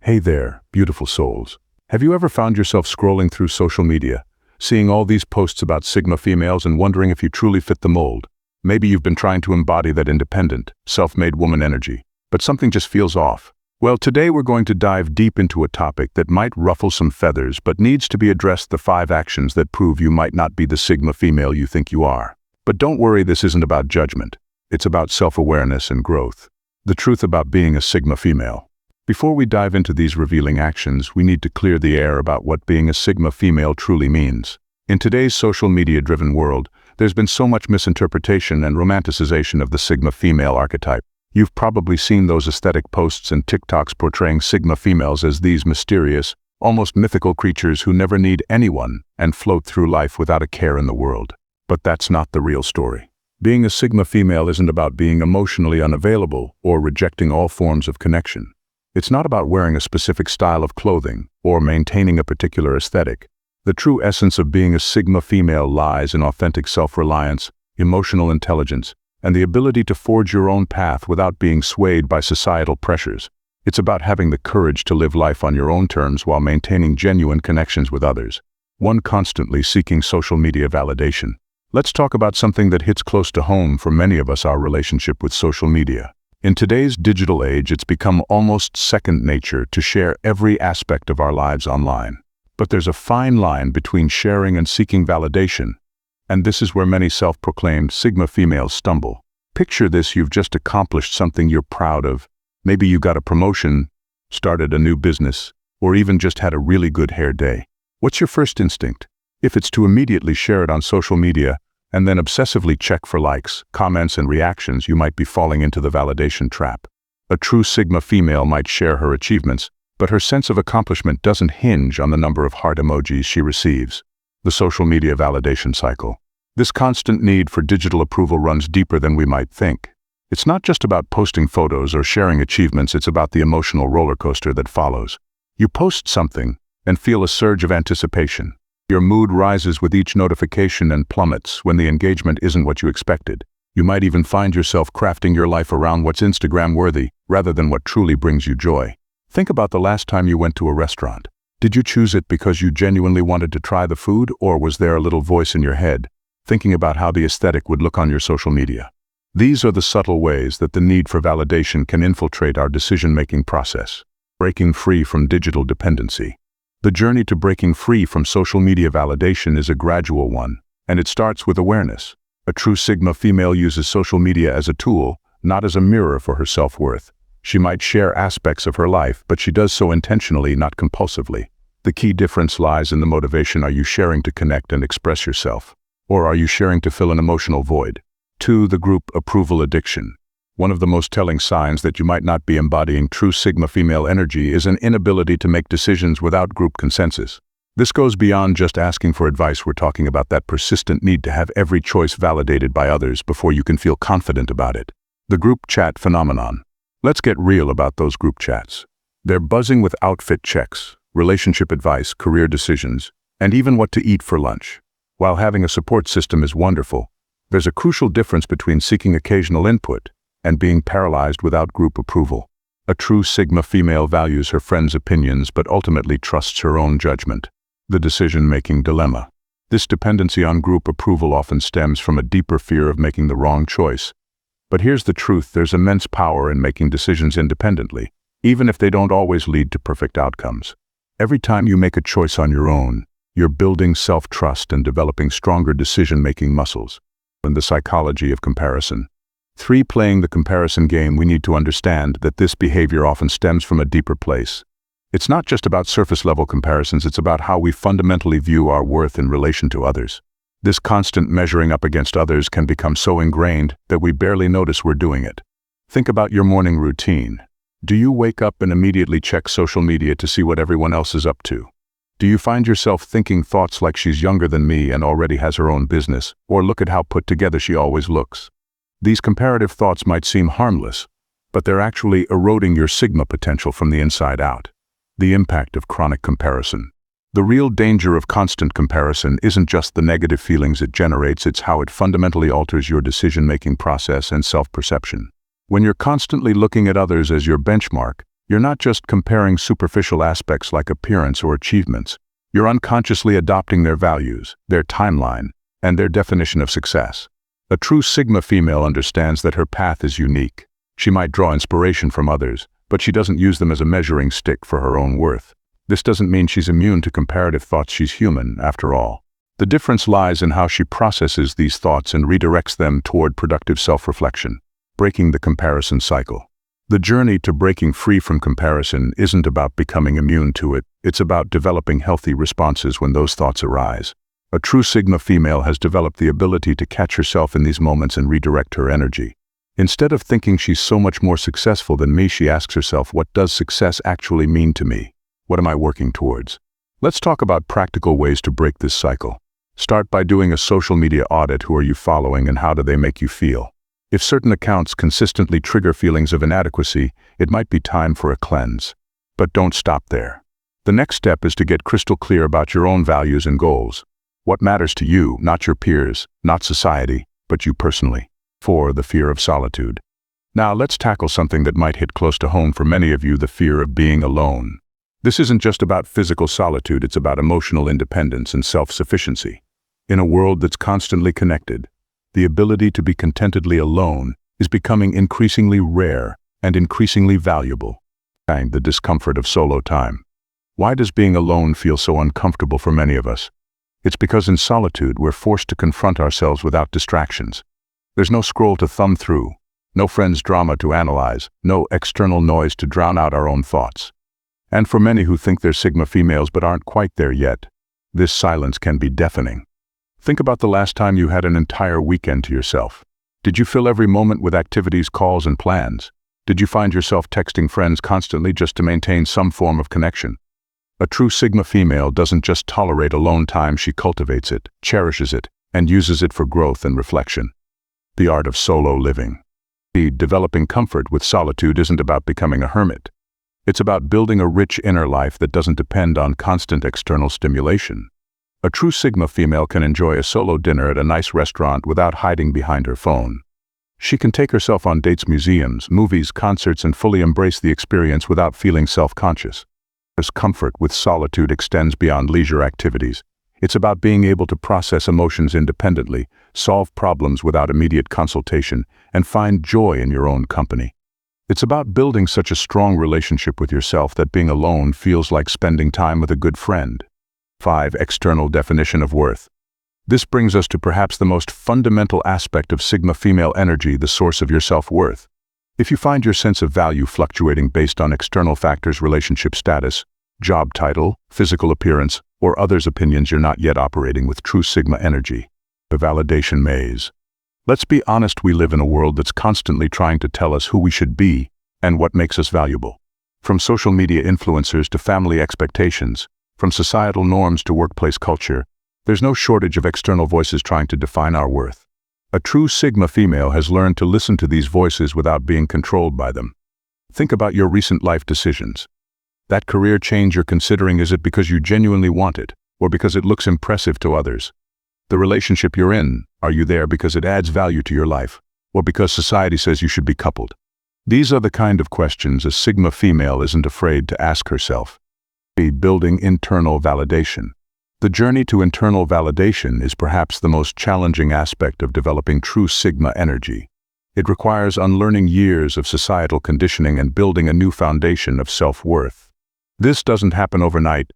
Hey there, beautiful souls. Have you ever found yourself scrolling through social media, seeing all these posts about Sigma females and wondering if you truly fit the mold? Maybe you've been trying to embody that independent, self-made woman energy, but something just feels off. Well, today we're going to dive deep into a topic that might ruffle some feathers but needs to be addressed: the 5 actions that prove you might not be the Sigma female you think you are. But don't worry, this isn't about judgment. It's about self-awareness and growth. The truth about being a Sigma female. Before we dive into these revealing actions, we need to clear the air about what being a Sigma female truly means. In today's social media-driven world, there's been so much misinterpretation and romanticization of the Sigma female archetype. You've probably seen those aesthetic posts and TikToks portraying Sigma females as these mysterious, almost mythical creatures who never need anyone and float through life without a care in the world. But that's not the real story. Being a Sigma female isn't about being emotionally unavailable or rejecting all forms of connection. It's not about wearing a specific style of clothing or maintaining a particular aesthetic. The true essence of being a Sigma female lies in authentic self-reliance, emotional intelligence, and the ability to forge your own path without being swayed by societal pressures. It's about having the courage to live life on your own terms while maintaining genuine connections with others. One constantly seeking social media validation. Let's talk about something that hits close to home for many of us: our relationship with social media. In today's digital age, it's become almost second nature to share every aspect of our lives online. But there's a fine line between sharing and seeking validation, and this is where many self-proclaimed Sigma females stumble. Picture this: you've just accomplished something you're proud of. Maybe you got a promotion, started a new business, or even just had a really good hair day. What's your first instinct? If it's to immediately share it on social media, and then obsessively check for likes, comments, and reactions, you might be falling into the validation trap. A true Sigma female might share her achievements, but her sense of accomplishment doesn't hinge on the number of heart emojis she receives. The social media validation cycle. This constant need for digital approval runs deeper than we might think. It's not just about posting photos or sharing achievements, it's about the emotional roller coaster that follows. You post something and feel a surge of anticipation. Your mood rises with each notification and plummets when the engagement isn't what you expected. You might even find yourself crafting your life around what's Instagram-worthy rather than what truly brings you joy. Think about the last time you went to a restaurant. Did you choose it because you genuinely wanted to try the food, or was there a little voice in your head thinking about how the aesthetic would look on your social media? These are the subtle ways that the need for validation can infiltrate our decision-making process. Breaking free from digital dependency. The journey to breaking free from social media validation is a gradual one, and it starts with awareness. A true Sigma female uses social media as a tool, not as a mirror for her self-worth. She might share aspects of her life, but she does so intentionally, not compulsively. The key difference lies in the motivation. Are you sharing to connect and express yourself? Or are you sharing to fill an emotional void? 2. The group approval addiction. One of the most telling signs that you might not be embodying true Sigma female energy is an inability to make decisions without group consensus. This goes beyond just asking for advice. We're talking about that persistent need to have every choice validated by others before you can feel confident about it. The group chat phenomenon. Let's get real about those group chats. They're buzzing with outfit checks, relationship advice, career decisions, and even what to eat for lunch. While having a support system is wonderful, there's a crucial difference between seeking occasional input and being paralyzed without group approval. A true Sigma female values her friends' opinions but ultimately trusts her own judgment. The decision-making dilemma. This dependency on group approval often stems from a deeper fear of making the wrong choice. But here's the truth: there's immense power in making decisions independently, even if they don't always lead to perfect outcomes. Every time you make a choice on your own, you're building self-trust and developing stronger decision-making muscles. And the psychology of comparison. 3. Playing the comparison game. We need to understand that this behavior often stems from a deeper place. It's not just about surface-level comparisons, it's about how we fundamentally view our worth in relation to others. This constant measuring up against others can become so ingrained that we barely notice we're doing it. Think about your morning routine. Do you wake up and immediately check social media to see what everyone else is up to? Do you find yourself thinking thoughts like, she's younger than me and already has her own business, or look at how put together she always looks? These comparative thoughts might seem harmless, but they're actually eroding your Sigma potential from the inside out. The impact of chronic comparison. The real danger of constant comparison isn't just the negative feelings it generates, it's how it fundamentally alters your decision-making process and self-perception. When you're constantly looking at others as your benchmark, You're not just comparing superficial aspects like appearance or achievements. You're unconsciously adopting their values, their timeline, and their definition of success. A true Sigma female understands that her path is unique. She might draw inspiration from others, but she doesn't use them as a measuring stick for her own worth. This doesn't mean she's immune to comparative thoughts. She's human, after all. The difference lies in how she processes these thoughts and redirects them toward productive self-reflection, breaking the comparison cycle. The journey to breaking free from comparison isn't about becoming immune to it. It's about developing healthy responses when those thoughts arise. A true Sigma female has developed the ability to catch herself in these moments and redirect her energy. Instead of thinking she's so much more successful than me, she asks herself, what does success actually mean to me? What am I working towards? Let's talk about practical ways to break this cycle. Start by doing a social media audit. Who are you following and how do they make you feel? If certain accounts consistently trigger feelings of inadequacy, it might be time for a cleanse. But don't stop there. The next step is to get crystal clear about your own values and goals. What matters to you, not your peers, not society, but you personally. 4. The fear of solitude. Now let's tackle something that might hit close to home for many of you, the fear of being alone. This isn't just about physical solitude, it's about emotional independence and self-sufficiency. In a world that's constantly connected, the ability to be contentedly alone is becoming increasingly rare and increasingly valuable. And the discomfort of solo time. Why does being alone feel so uncomfortable for many of us? It's because in solitude we're forced to confront ourselves without distractions. There's no scroll to thumb through, no friend's drama to analyze, no external noise to drown out our own thoughts. And for many who think they're Sigma females but aren't quite there yet, this silence can be deafening. Think about the last time you had an entire weekend to yourself. Did you fill every moment with activities, calls, and plans? Did you find yourself texting friends constantly just to maintain some form of connection? A true Sigma female doesn't just tolerate alone time, she cultivates it, cherishes it, and uses it for growth and reflection. The art of solo living. Developing comfort with solitude isn't about becoming a hermit. It's about building a rich inner life that doesn't depend on constant external stimulation. A true Sigma female can enjoy a solo dinner at a nice restaurant without hiding behind her phone. She can take herself on dates, museums, movies, concerts, and fully embrace the experience without feeling self-conscious. This comfort with solitude extends beyond leisure activities. It's about being able to process emotions independently, solve problems without immediate consultation, and find joy in your own company. It's about building such a strong relationship with yourself that being alone feels like spending time with a good friend. 5. External definition of worth. This brings us to perhaps the most fundamental aspect of Sigma female energy, the source of your self-worth. If you find your sense of value fluctuating based on external factors, relationship status, job title, physical appearance, or others' opinions, you're not yet operating with true Sigma energy. The validation maze. Let's be honest, we live in a world that's constantly trying to tell us who we should be and what makes us valuable. From social media influencers to family expectations, from societal norms to workplace culture, there's no shortage of external voices trying to define our worth. A true Sigma female has learned to listen to these voices without being controlled by them. Think about your recent life decisions. That career change you're considering, is it because you genuinely want it, or because it looks impressive to others? The relationship you're in, are you there because it adds value to your life, or because society says you should be coupled? These are the kind of questions a Sigma female isn't afraid to ask herself. Building internal validation. The journey to internal validation is perhaps the most challenging aspect of developing true Sigma energy. It requires unlearning years of societal conditioning and building a new foundation of self-worth. This doesn't happen overnight.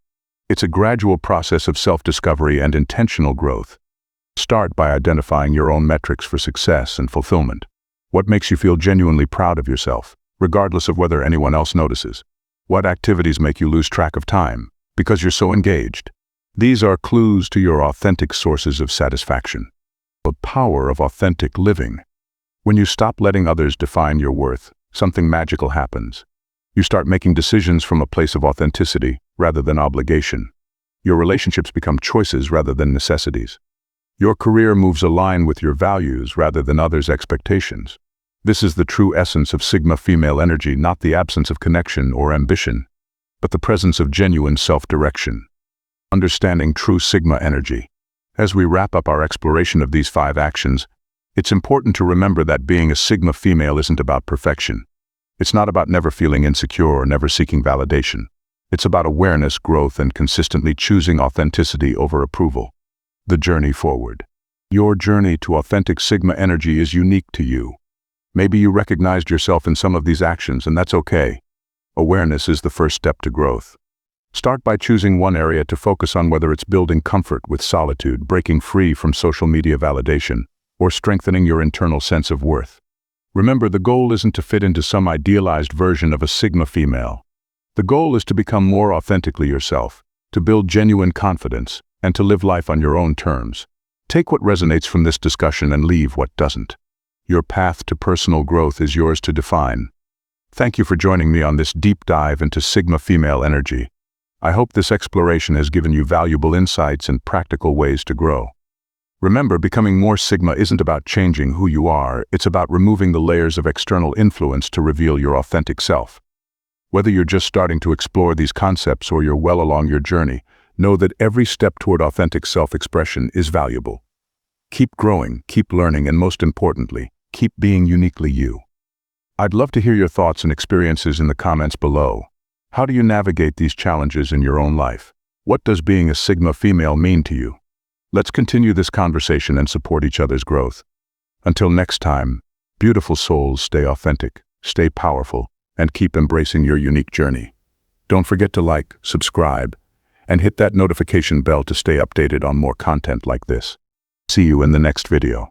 It's a gradual process of self-discovery and intentional growth. Start by identifying your own metrics for success and fulfillment. What makes you feel genuinely proud of yourself, regardless of whether anyone else notices? What activities make you lose track of time because you're so engaged? These are clues to your authentic sources of satisfaction. The power of authentic living. When you stop letting others define your worth, something magical happens. You start making decisions from a place of authenticity rather than obligation. Your relationships become choices rather than necessities. Your career moves aligned with your values rather than others' expectations. This is the true essence of Sigma female energy, not the absence of connection or ambition, but the presence of genuine self-direction. Understanding true Sigma energy. As we wrap up our exploration of these 5 actions, it's important to remember that being a Sigma female isn't about perfection. It's not about never feeling insecure or never seeking validation. It's about awareness, growth, and consistently choosing authenticity over approval. The journey forward. Your journey to authentic Sigma energy is unique to you. Maybe you recognized yourself in some of these actions, and that's okay. Awareness is the first step to growth. Start by choosing one area to focus on, whether it's building comfort with solitude, breaking free from social media validation, or strengthening your internal sense of worth. Remember, the goal isn't to fit into some idealized version of a Sigma female. The goal is to become more authentically yourself, to build genuine confidence, and to live life on your own terms. Take what resonates from this discussion and leave what doesn't. Your path to personal growth is yours to define. Thank you for joining me on this deep dive into Sigma female energy. I hope this exploration has given you valuable insights and practical ways to grow. Remember, becoming more Sigma isn't about changing who you are, it's about removing the layers of external influence to reveal your authentic self. Whether you're just starting to explore these concepts or you're well along your journey, know that every step toward authentic self-expression is valuable. Keep growing, keep learning, and most importantly, keep being uniquely you. I'd love to hear your thoughts and experiences in the comments below. How do you navigate these challenges in your own life? What does being a Sigma female mean to you? Let's continue this conversation and support each other's growth. Until next time, beautiful souls, stay authentic, stay powerful, and keep embracing your unique journey. Don't forget to like, subscribe, and hit that notification bell to stay updated on more content like this. See you in the next video.